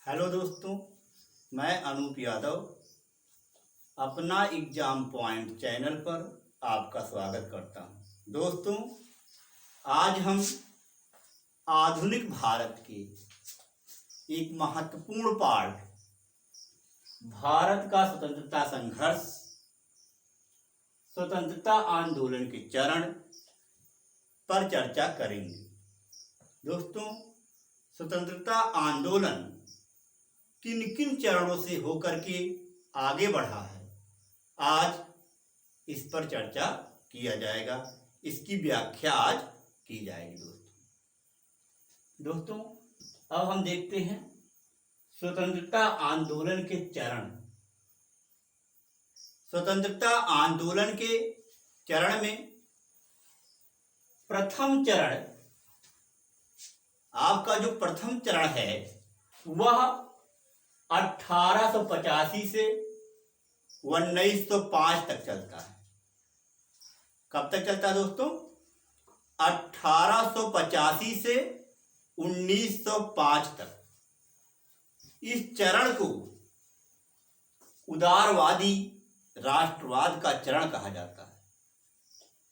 Hello दोस्तों, मैं अनूप यादव अपना एग्जाम पॉइंट चैनल पर आपका स्वागत करता हूं। दोस्तों, आज हम आधुनिक भारत के एक महत्वपूर्ण पार्ट भारत का स्वतंत्रता संघर्ष, स्वतंत्रता आंदोलन के चरण पर चर्चा करेंगे। दोस्तों, स्वतंत्रता आंदोलन किन किन चरणों से होकर के आगे बढ़ा है, आज इस पर चर्चा किया जाएगा। इसकी व्याख्या आज की जाएगी। दोस्तों, अब हम देखते हैं स्वतंत्रता आंदोलन के चरण। स्वतंत्रता आंदोलन के चरण में प्रथम चरण, आपका जो प्रथम चरण है वह 1885 से 1905 तक चलता है। कब तक चलता है दोस्तों? 1885 से 1905 तक। इस चरण को उदारवादी राष्ट्रवाद का चरण कहा जाता है।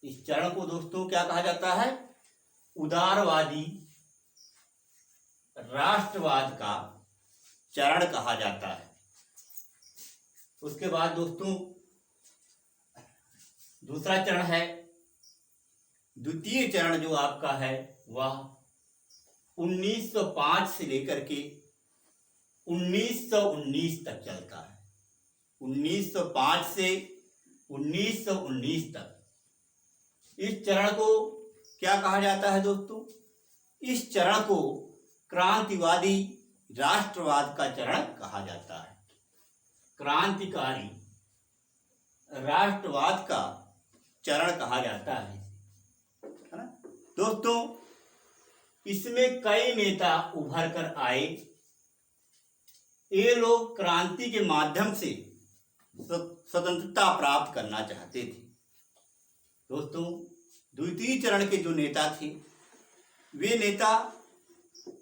इस चरण को दोस्तों क्या कहा जाता है? उदारवादी राष्ट्रवाद का चरण कहा जाता है। उसके बाद दोस्तों दूसरा चरण है, द्वितीय चरण जो आपका है वह 1905 से लेकर के 1919 तक चलता है। 1905 से 1919 तक। इस चरण को क्या कहा जाता है दोस्तों? इस चरण को क्रांतिवादी राष्ट्रवाद का चरण कहा जाता है। क्रांतिकारी राष्ट्रवाद का चरण कहा जाता है ना दोस्तों। इसमें कई नेता उभर कर आए। ये लोग क्रांति के माध्यम से स्वतंत्रता प्राप्त करना चाहते थे। दोस्तों, द्वितीय चरण के जो नेता थे वे नेता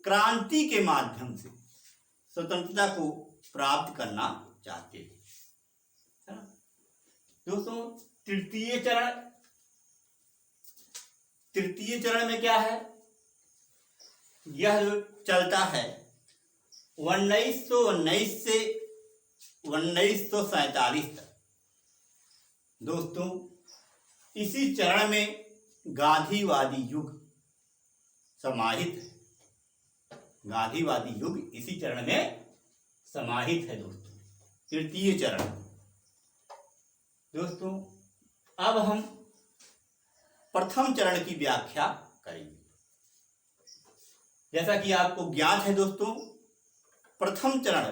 क्रांति के माध्यम से स्वतंत्रता को प्राप्त करना चाहते थे, है ना दोस्तों। तृतीय चरण में क्या है? यह जो चलता है 1919 से 1947 तक। दोस्तों, इसी चरण में गांधीवादी युग समाहित है। गांधीवादी युग इसी चरण में समाहित है दोस्तों, तृतीय चरण। दोस्तों, अब हम प्रथम चरण की व्याख्या करेंगे। जैसा कि आपको ज्ञात है दोस्तों, प्रथम चरण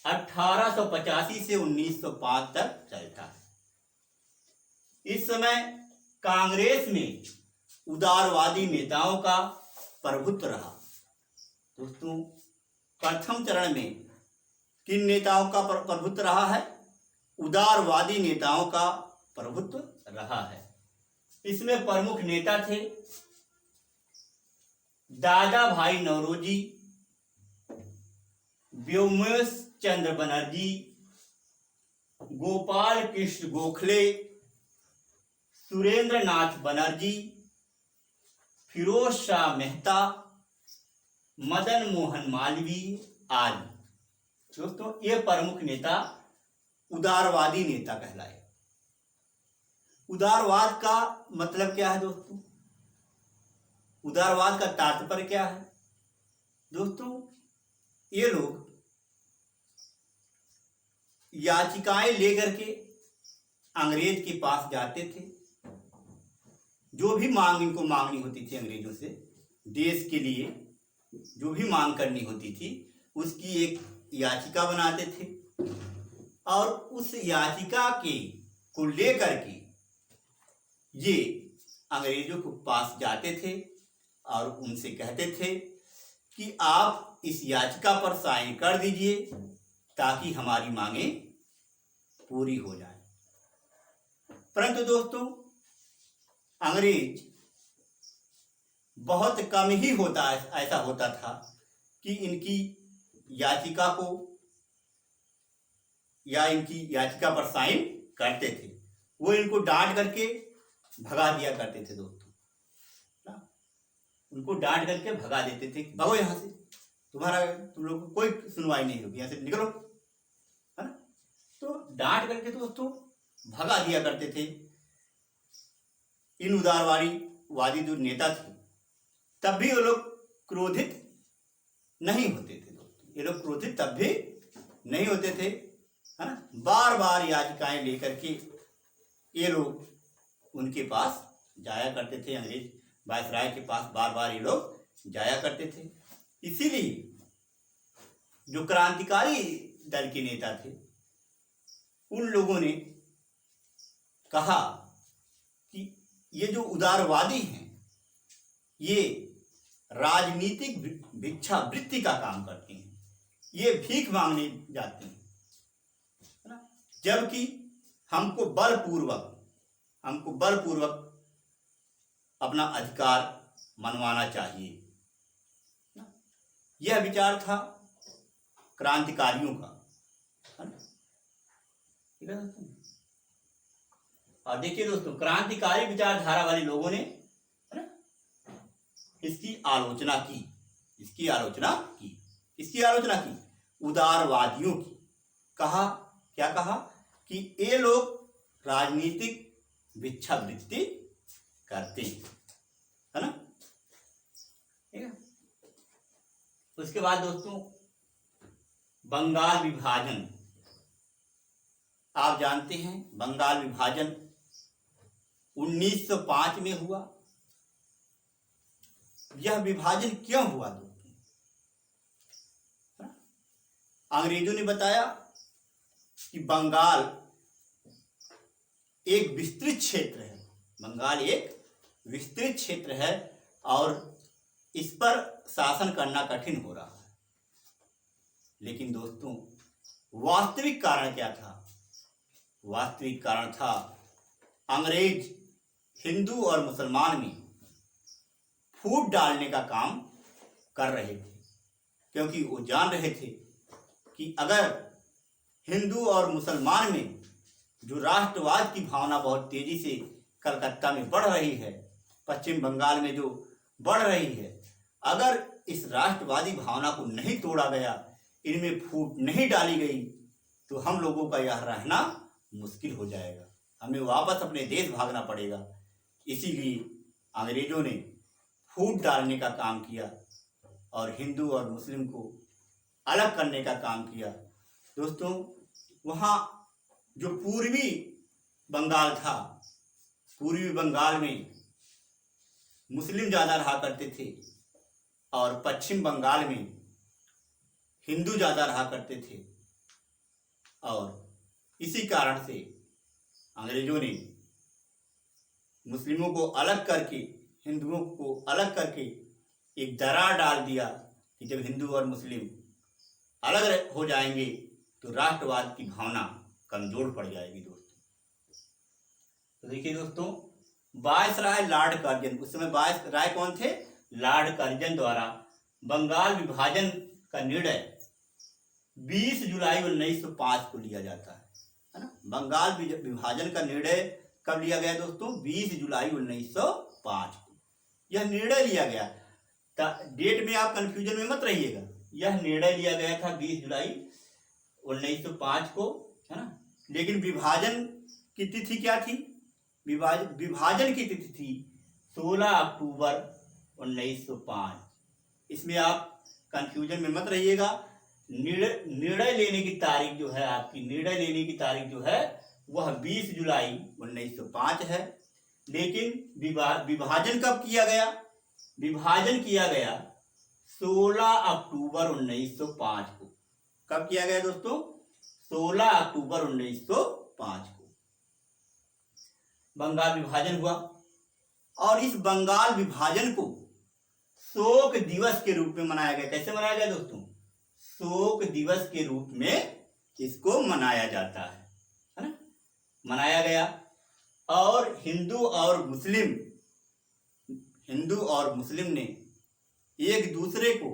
1885 से 1905 तक चलता है। इस समय कांग्रेस में उदारवादी नेताओं का प्रभुत्व रहा। दोस्तों, प्रथम चरण में किन नेताओं का प्रभुत्व रहा है? उदारवादी नेताओं का प्रभुत्व रहा है। इसमें प्रमुख नेता थे दादा भाई नौरोजी, व्योमेश चंद्र बनर्जी, गोपाल कृष्ण गोखले, सुरेंद्र नाथ बनर्जी, फिरोज शाह मेहता, मदन मोहन मालवीय आदि। दोस्तों, ये प्रमुख नेता उदारवादी नेता कहलाए। उदारवाद का मतलब क्या है दोस्तों? उदारवाद का तात्पर्य क्या है दोस्तों? ये लोग याचिकाएं लेकर के अंग्रेज के पास जाते थे। जो भी मांग इनको मांगनी होती थी अंग्रेजों से, देश के लिए जो भी मांग करनी होती थी उसकी एक याचिका बनाते थे और उस याचिका के को लेकर के ये अंग्रेजों के पास जाते थे और उनसे कहते थे कि आप इस याचिका पर साइन कर दीजिए ताकि हमारी मांगें पूरी हो जाए। परंतु दोस्तों, अंग्रेज बहुत कम ही ऐसा होता था कि इनकी याचिका को या इनकी याचिका पर साइन करते थे, वो इनको डांट करके भगा दिया करते थे दोस्तों। उनको डांट करके भगा देते थे, भगो यहाँ से, तुम लोग को कोई सुनवाई नहीं होगी, यहाँ से निकलो, है ना। तो डांट करके दोस्तों भगा दिया करते थे। इन उदारवादी जो नेता थे, तब भी वो लोग क्रोधित नहीं होते थे दोस्तों। ये लोग क्रोधित तब भी नहीं होते थे, है ना। बार बार याचिकाएं लेकर के ये लोग उनके पास जाया करते थे, अंग्रेज वायसराय के पास बार बार ये लोग जाया करते थे। इसीलिए जो क्रांतिकारी दल के नेता थे, उन लोगों ने कहा कि ये जो उदारवादी हैं, ये राजनीतिक भिक्षावृत्ति का काम करते हैं, ये भीख मांगने जाते हैं, है ना। जबकि हमको बलपूर्वक अपना अधिकार मनवाना चाहिए। यह विचार था क्रांतिकारियों का, है ना। और देखिए दोस्तों, क्रांतिकारी विचारधारा वाले लोगों ने, है ना, इसकी आलोचना की उदारवादियों की। क्या कहा कि ये लोग राजनीतिक भिक्षावृत्ति करते हैं, है ना। ठीक है। उसके बाद दोस्तों, बंगाल विभाजन, आप जानते हैं बंगाल विभाजन 1905 में हुआ। यह विभाजन क्यों हुआ दोस्तों? अंग्रेजों ने बताया कि बंगाल एक विस्तृत क्षेत्र है और इस पर शासन करना कठिन हो रहा है। लेकिन दोस्तों, वास्तविक कारण क्या था? वास्तविक कारण था अंग्रेज हिंदू और मुसलमान में फूट डालने का काम कर रहे थे, क्योंकि वो जान रहे थे कि अगर हिंदू और मुसलमान में जो राष्ट्रवाद की भावना बहुत तेजी से कलकत्ता में बढ़ रही है, पश्चिम बंगाल में जो बढ़ रही है, अगर इस राष्ट्रवादी भावना को नहीं तोड़ा गया, इनमें फूट नहीं डाली गई, तो हम लोगों का यह रहना मुश्किल हो जाएगा, हमें वापस अपने देश भागना पड़ेगा। इसीलिए अंग्रेजों ने फूट डालने का काम किया और हिंदू और मुस्लिम को अलग करने का काम किया। दोस्तों, वहाँ जो पूर्वी बंगाल था, पूर्वी बंगाल में मुस्लिम ज़्यादा रहा करते थे और पश्चिम बंगाल में हिंदू ज़्यादा रहा करते थे, और इसी कारण से अंग्रेजों ने मुस्लिमों को अलग करके, हिंदुओं को अलग करके एक दरार डाल दिया कि जब हिंदू और मुस्लिम अलग हो जाएंगे तो राष्ट्रवाद की भावना कमजोर पड़ जाएगी दोस्तों। तो देखिए दोस्तों, वायसराय लॉर्ड कर्जन, उस समय वायसराय कौन थे? लॉर्ड कर्जन द्वारा बंगाल विभाजन का निर्णय 20 जुलाई 1905 को लिया जाता है ना। बंगाल विभाजन का निर्णय कब लिया गया दोस्तों? 20 जुलाई 1905 को यह निर्णय लिया गया। डेट में आप कंफ्यूजन में मत रहिएगा, यह निर्णय लिया गया था 20 जुलाई 1905 को, है ना। लेकिन विभाजन की तिथि क्या थी? विभाजन की तिथि थी 16 अक्टूबर 1905। इसमें आप कंफ्यूजन में मत रहिएगा। निर्णय लेने की तारीख जो है, आपकी निर्णय लेने की तारीख जो है वह 20 जुलाई 1905 है। लेकिन विभाजन कब किया गया? विभाजन किया गया 16 अक्टूबर 1905 को। कब किया गया दोस्तों? 16 अक्टूबर 1905 को बंगाल विभाजन हुआ। और इस बंगाल विभाजन को शोक दिवस के रूप में मनाया गया। कैसे मनाया गया दोस्तों? शोक दिवस के रूप में इसको मनाया जाता है ना, मनाया गया। और हिंदू और मुस्लिम ने एक दूसरे को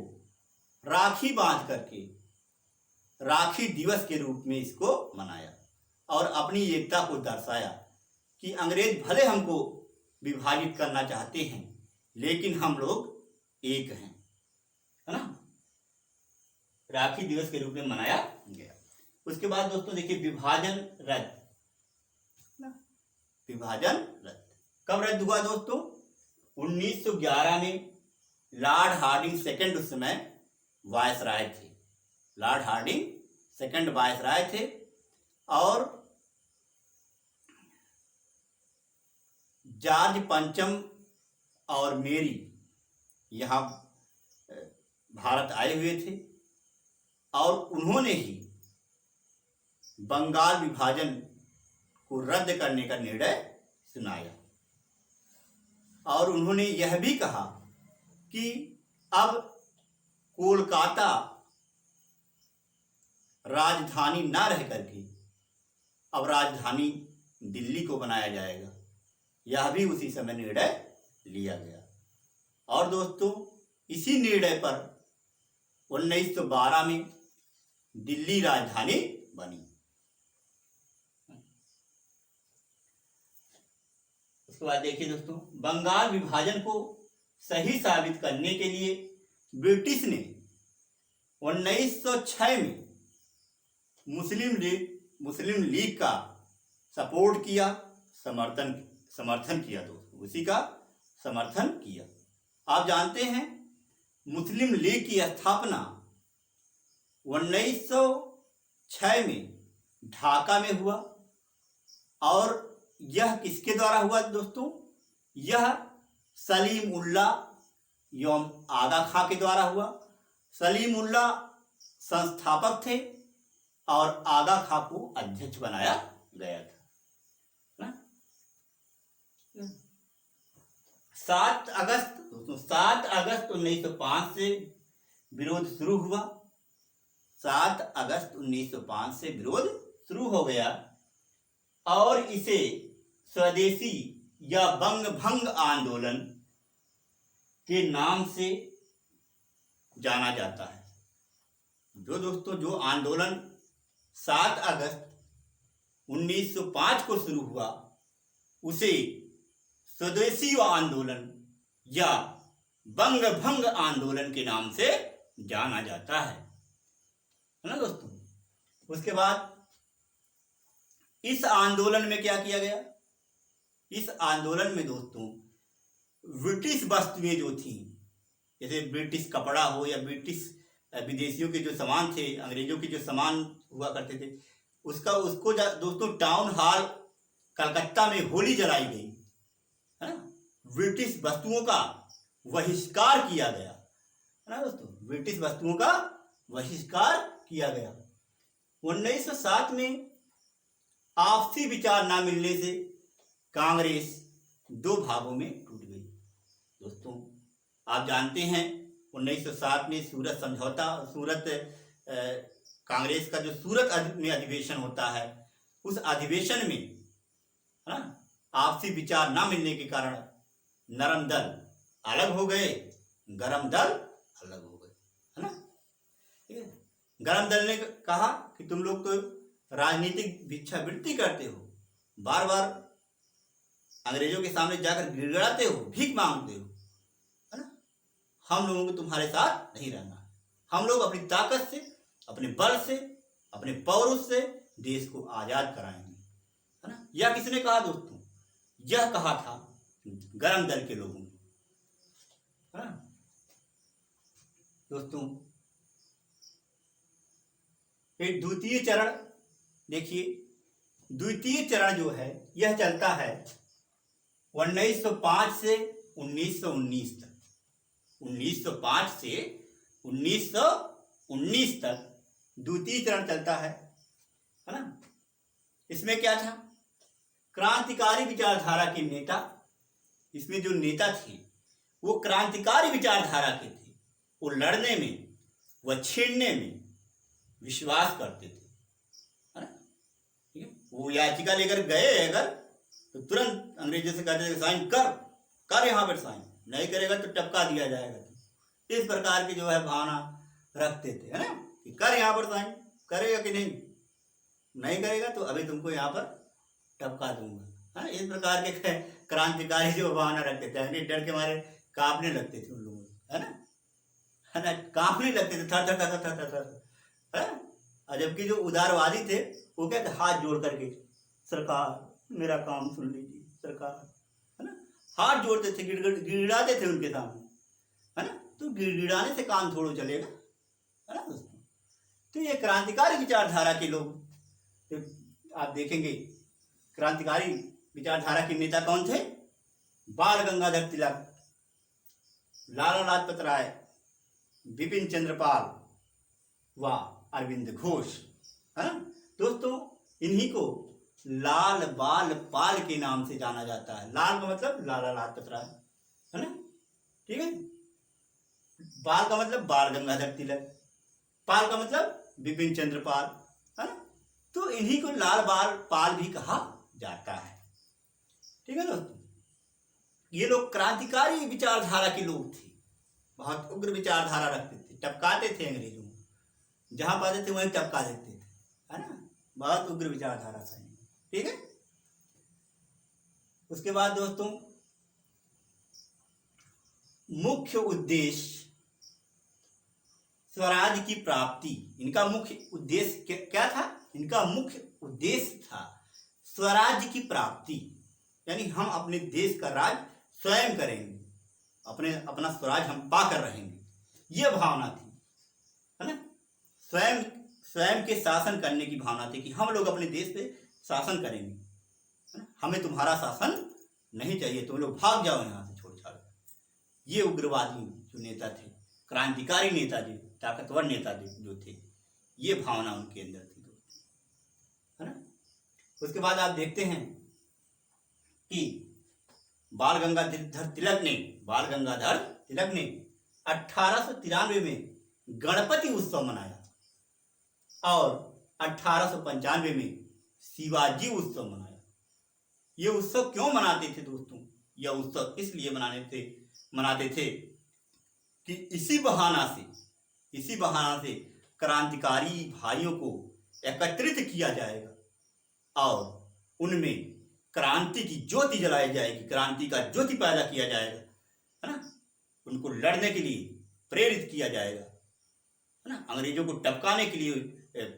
राखी बांध करके राखी दिवस के रूप में इसको मनाया और अपनी एकता को दर्शाया कि अंग्रेज भले हमको विभाजित करना चाहते हैं लेकिन हम लोग एक हैं, है ना। राखी दिवस के रूप में मनाया गया। उसके बाद दोस्तों देखिए विभाजन रद्द। विभाजन रद्द कब रद्द हुआ दोस्तों? 1911 में लॉर्ड हार्डिंग सेकंड उस समय वायसराय थे। लॉर्ड हार्डिंग सेकंड वायसराय थे और जॉर्ज पंचम और मेरी यहाँ भारत आए हुए थे और उन्होंने ही बंगाल विभाजन को रद्द करने का निर्णय सुनाया और उन्होंने यह भी कहा कि अब कोलकाता राजधानी ना रह करके अब राजधानी दिल्ली को बनाया जाएगा। यह भी उसी समय निर्णय लिया गया और दोस्तों इसी निर्णय पर 1912 में दिल्ली राजधानी बनी। उसके बाद देखिए दोस्तों बंगाल विभाजन को सही साबित करने के लिए ब्रिटिश ने 1906 में मुस्लिम लीग का सपोर्ट किया, समर्थन किया दोस्तों, उसी का समर्थन किया। आप जानते हैं मुस्लिम लीग की स्थापना 1906 में ढाका में हुआ और यह किसके द्वारा हुआ दोस्तों? यह सलीम उल्लाह एवं आगा खां के द्वारा हुआ। सलीम उल्लाह संस्थापक थे और आगा खां को अध्यक्ष बनाया गया था। 7 अगस्त 1905 से विरोध शुरू हुआ। 7 अगस्त 1905 से विरोध शुरू हो गया और इसे स्वदेशी या बंग भंग आंदोलन के नाम से जाना जाता है। जो आंदोलन 7 अगस्त 1905 को शुरू हुआ उसे स्वदेशी आंदोलन या बंग भंग आंदोलन के नाम से जाना जाता है ना दोस्तों। उसके बाद इस आंदोलन में क्या किया गया? इस आंदोलन में दोस्तों ब्रिटिश वस्तुएं जो थी, जैसे ब्रिटिश कपड़ा हो या ब्रिटिश विदेशियों के जो सामान थे, अंग्रेजों के जो सामान हुआ करते थे, उसको दोस्तों टाउन हॉल कलकत्ता में होली जलाई गई, है ना। ब्रिटिश वस्तुओं का बहिष्कार किया गया, है ना दोस्तों। ब्रिटिश वस्तुओं का बहिष्कार किया गया। 1907 में आपसी विचार ना मिलने से कांग्रेस 2 भागों में टूट गई। दोस्तों आप जानते हैं 1907 में कांग्रेस का जो सूरत में अधिवेशन होता है, उस अधिवेशन में, है ना, आपसी विचार ना मिलने के कारण नरम दल अलग हो गए, गरम दल अलग हो गए, है ना। ठीक है। गरम दल ने कहा कि तुम लोग तो राजनीतिक भिक्षावृत्ति करते हो, बार बार अंग्रेजों के सामने जाकर गिड़गिड़ाते हो, भीख मांगते हो, है ना। हम लोगों को तुम्हारे साथ नहीं रहना। हम लोग अपनी ताकत से, अपने बल से, अपने पौरुष से देश को आजाद कराएंगे, है ना। यह किसने कहा दोस्तों? यह कहा था गरम दल के लोगों ने, है ना। दोस्तों एक द्वितीय चरण देखिए, द्वितीय चरण जो है यह चलता है 1905 से 1919 तक। 1905 से 1919 तक द्वितीय चरण चलता है ना। इसमें क्या था? क्रांतिकारी विचारधारा के नेता, इसमें जो नेता थे वो क्रांतिकारी विचारधारा के थे। वो लड़ने में, वह छेड़ने में विश्वास करते थे, है ना। ठीक है। वो याचिका लेकर गए अगर, तो तुरंत अंग्रेजों से कहते थे साइन कर यहाँ पर साइन, नहीं करेगा तो टपका दिया जाएगा। इस प्रकार की जो है भावना रखते थे, है ना, कि कर यहाँ पर साइन, करेगा कि नहीं? नहीं करेगा तो अभी तुमको यहाँ पर टपका दूंगा। हाँ, इस प्रकार के क्रांतिकारी जो भावना रखते थे, यानी डर के मारे कांपने लगते थे उन लोगों को, है ना, कांपने लगते थे, थर थर थर थर थर थर, है। और जबकि जो उदारवादी थे वो क्या थे, हाथ जोड़ करके, सरकार मेरा काम सुन लीजिए सरकार, है ना, हाथ जोड़ते थे, गिड़गिड़ाते थे उनके सामने, है ना। तो गिड़गिड़ाने से काम थोड़ा चलेगा, है ना दोस्तों। तो ये क्रांतिकारी विचारधारा के लोग, तो आप देखेंगे क्रांतिकारी विचारधारा के नेता कौन थे? बाल गंगाधर तिलक, लाला लाजपत राय, बिपिन चंद्र पाल व अरविंद घोष, है ना दोस्तों। इन्हीं को लाल बाल पाल के नाम से जाना जाता है। लाल का मतलब लाला लाजपत राय, है ना, ठीक है। बाल का मतलब बाल गंगाधर तिलक, पाल का मतलब बिपिन चंद्र पाल, है ना। तो इन्हीं को लाल बाल पाल भी कहा जाता है, ठीक है दोस्तों। ये लोग क्रांतिकारी विचारधारा के लोग थे, बहुत उग्र विचारधारा रखते थे, टपकाते थे अंग्रेजों को, जहां पाते थे वहीं टपका देते थे, है ना। बहुत उग्र विचारधारा से, ठीक है। उसके बाद दोस्तों, मुख्य उद्देश्य स्वराज की प्राप्ति। इनका मुख्य उद्देश्य क्या था? इनका मुख्य उद्देश्य था स्वराज की प्राप्ति, यानी हम अपने देश का राज स्वयं करेंगे, अपना स्वराज हम पाकर रहेंगे, ये भावना थी, है ना। स्वयं के शासन करने की भावना थी कि हम लोग अपने देश पे शासन करेंगे, है ना, हमें तुम्हारा शासन नहीं चाहिए, तुम लोग भाग जाओ यहाँ से छोड़ छाड़। ये उग्रवादी जो नेता थे, क्रांतिकारी नेता जो ताकतवर नेता जो थे, ये भावना उनके अंदर थी, है ना। उसके बाद आप देखते हैं कि बाल गंगाधर तिलक ने 1893 में गणपति उत्सव मनाया और 1895 में शिवाजी उत्सव मनाया। ये उत्सव क्यों मनाते थे दोस्तों? यह उत्सव इसलिए मनाते थे कि इसी बहाना से क्रांतिकारी भाइयों को एकत्रित किया जाएगा और उनमें क्रांति की ज्योति जलाई जाएगी, क्रांति का ज्योति पैदा किया जाएगा, है ना। उनको लड़ने के लिए प्रेरित किया जाएगा, है ना, अंग्रेजों को टपकाने के लिए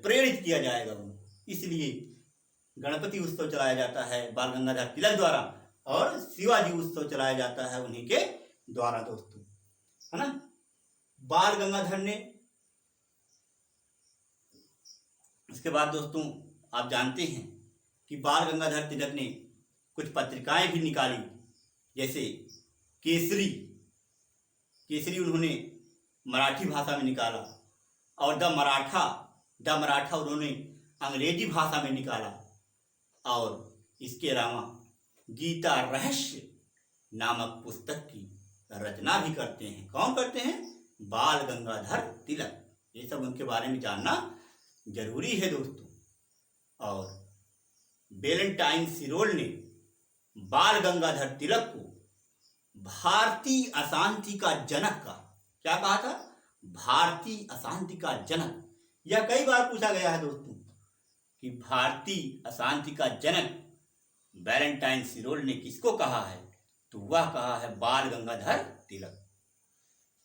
प्रेरित किया जाएगा उनको। इसलिए गणपति उत्सव चलाया जाता है बाल गंगाधर तिलक द्वारा और शिवाजी उत्सव चलाया जाता है उन्हीं के द्वारा दोस्तों, है ना। बाल गंगाधर ने, इसके बाद दोस्तों आप जानते हैं कि बाल गंगाधर तिलक ने कुछ पत्रिकाएं भी निकाली, जैसे केसरी उन्होंने मराठी भाषा में निकाला और द मराठा उन्होंने अंग्रेजी भाषा में निकाला। और इसके अलावा गीता रहस्य नामक पुस्तक की रचना भी करते हैं। कौन करते हैं? बाल गंगाधर तिलक। ये सब उनके बारे में जानना जरूरी है दोस्तों। और वैलेंटाइन सिरोल ने बाल गंगाधर तिलक को भारतीय अशांति का जनक कहा। क्या कहा था? भारतीय अशांति का जनक। यह कई बार पूछा गया है दोस्तों कि भारतीय अशांति का जनक वैलेंटाइन सिरोल ने किसको कहा है? तो वह कहा है बाल गंगाधर तिलक,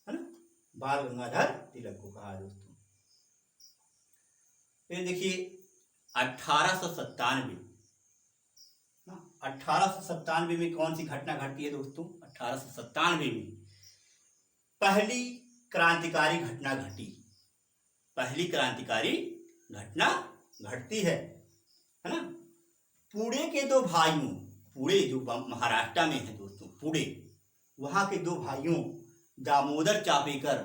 है ना, बाल गंगाधर तिलक को कहा है दोस्तों। फिर देखिए 1897 में कौन सी घटना घटती है दोस्तों? 1897 में पहली क्रांतिकारी घटना घटती है ना। पुणे के दो भाइयों, पुणे जो महाराष्ट्र में है दोस्तों, पुणे, वहां के दो भाइयों दामोदर चापेकर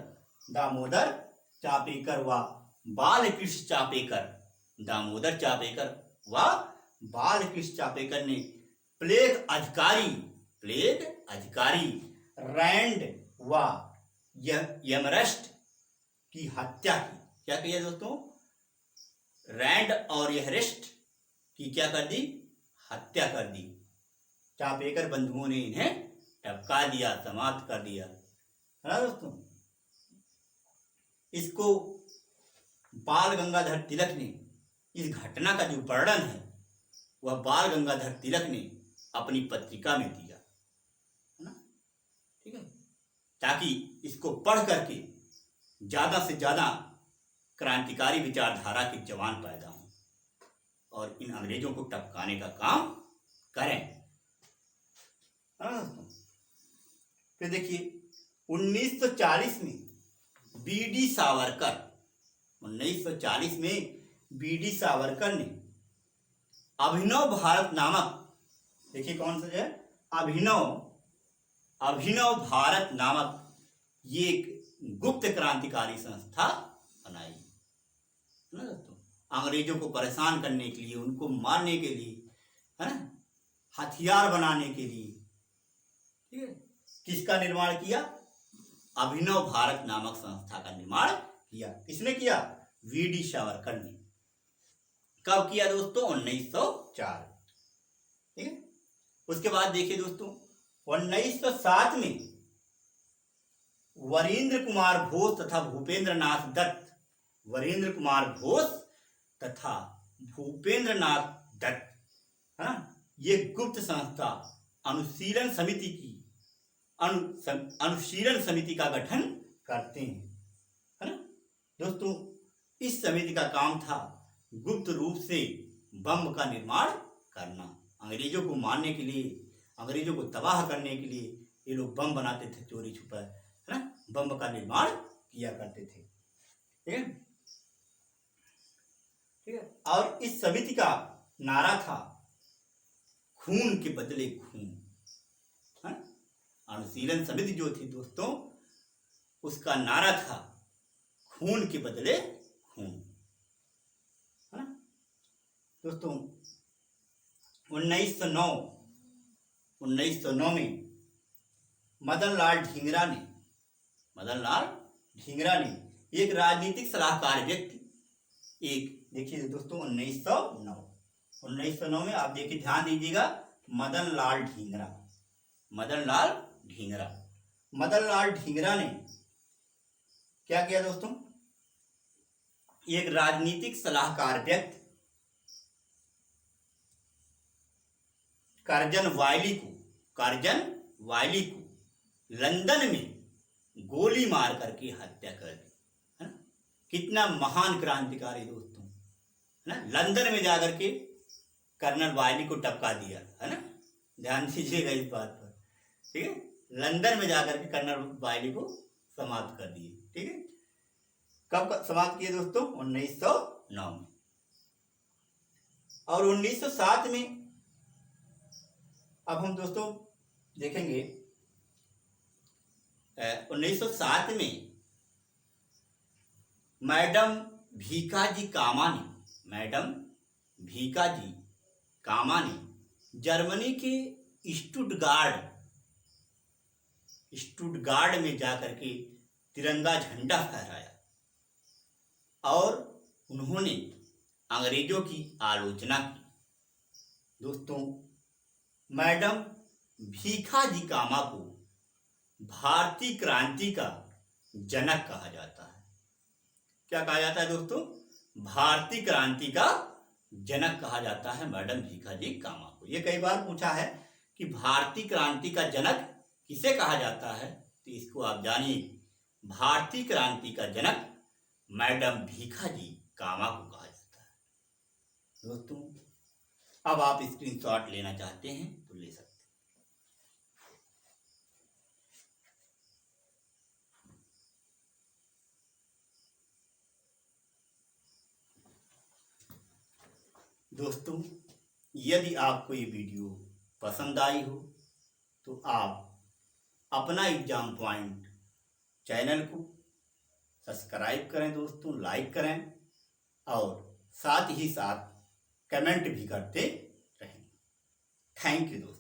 व बालकृष्ण चापेकर ने प्लेग अधिकारी रैंड व यमरस्ट की हत्या की। क्या किया दोस्तों? रैंड और यमरस्ट की क्या कर दी? हत्या कर दी। चापेकर बंधुओं ने इन्हें टपका दिया, समाप्त कर दिया, है ना दोस्तों। इसको बाल गंगाधर तिलक ने इस घटना का जो वर्णन है वह बाल गंगाधर तिलक ने अपनी पत्रिका में दिया, है ना। ठीक है, ताकि इसको पढ़ करके ज्यादा से ज्यादा क्रांतिकारी विचारधारा के जवान पैदा हों और इन अंग्रेजों को टपकाने का काम करें। फिर देखिए 1940 में बीडी सावरकर, 1940 में बीडी सावरकर ने अभिनव भारत नामक, देखिए कौन सा है, अभिनव भारत नामक ये एक गुप्त क्रांतिकारी संस्था बनाई, है ना दोस्तों। अंग्रेजों को परेशान करने के लिए, उनको मारने के लिए, है ना, हथियार बनाने के लिए, ठीक है, किसका निर्माण किया? अभिनव भारत नामक संस्था का निर्माण किया। किसने किया? वीडी सावरकर ने। कब किया दोस्तों? 1904। ठीक है, उसके बाद देखिए दोस्तों 1907 में वरेंद्र कुमार घोष तथा भूपेंद्र नाथ दत्त, वरेंद्र कुमार घोष तथा भूपेंद्र नाथ दत्त, है ना, ये गुप्त संस्था अनुशीलन समिति की अनुशीलन समिति का गठन करते हैं, है ना दोस्तों। इस समिति का काम था गुप्त रूप से बम का निर्माण करना। अंग्रेजों को मारने के लिए, अंग्रेजों को तबाह करने के लिए ये लोग बम बनाते थे, चोरी छुपा, है ना, बम का निर्माण किया करते थे। ठीक है, ठीक है। और इस समिति का नारा था खून के बदले खून, है। अनुशीलन समिति जो थी दोस्तों, उसका नारा था खून के बदले खून, है दोस्तों। 1909 में मदन लाल ढींगरा ने एक राजनीतिक सलाहकार व्यक्ति, एक देखिए दोस्तों 1909 में आप देखिए, ध्यान दीजिएगा, मदन लाल ढींगरा ने क्या किया दोस्तों? एक राजनीतिक सलाहकार व्यक्ति कर्जन वायली को लंदन में गोली मार करके हत्या कर दी, है ना। कितना महान क्रांतिकारी दोस्तों, है ना। लंदन में जाकर के कर्नल वायली को टपका दिया, है ना, ध्यान दीजिएगा इस बात पर। ठीक है, लंदन में जाकर के कर्नल वायली को समाप्त कर दिए। ठीक है, कब समाप्त किए दोस्तों? 1909 में। और 1907 में अब हम दोस्तों देखेंगे 1907 में मैडम भीकाजी कामा ने जर्मनी के स्टुटगार्ड में जाकर के तिरंगा झंडा फहराया और उन्होंने अंग्रेजों की आलोचना की। दोस्तों मैडम भीकाजी कामा को भारतीय क्रांति का जनक कहा जाता है। क्या कहा जाता है दोस्तों? भारतीय क्रांति का जनक कहा जाता है मैडम भीकाजी कामा को। ये कई बार पूछा है कि भारतीय क्रांति का जनक किसे कहा जाता है, तो इसको आप जानिए, भारतीय क्रांति का जनक मैडम भीकाजी कामा को कहा जाता है। दोस्तों अब आप स्क्रीनशॉट लेना चाहते हैं तो ले सकते हैं। दोस्तों यदि आपको ये वीडियो पसंद आई हो तो आप अपना एग्जाम पॉइंट चैनल को सब्सक्राइब करें दोस्तों, लाइक करें और साथ ही साथ कमेंट भी करते रहें। थैंक यू दोस्तों।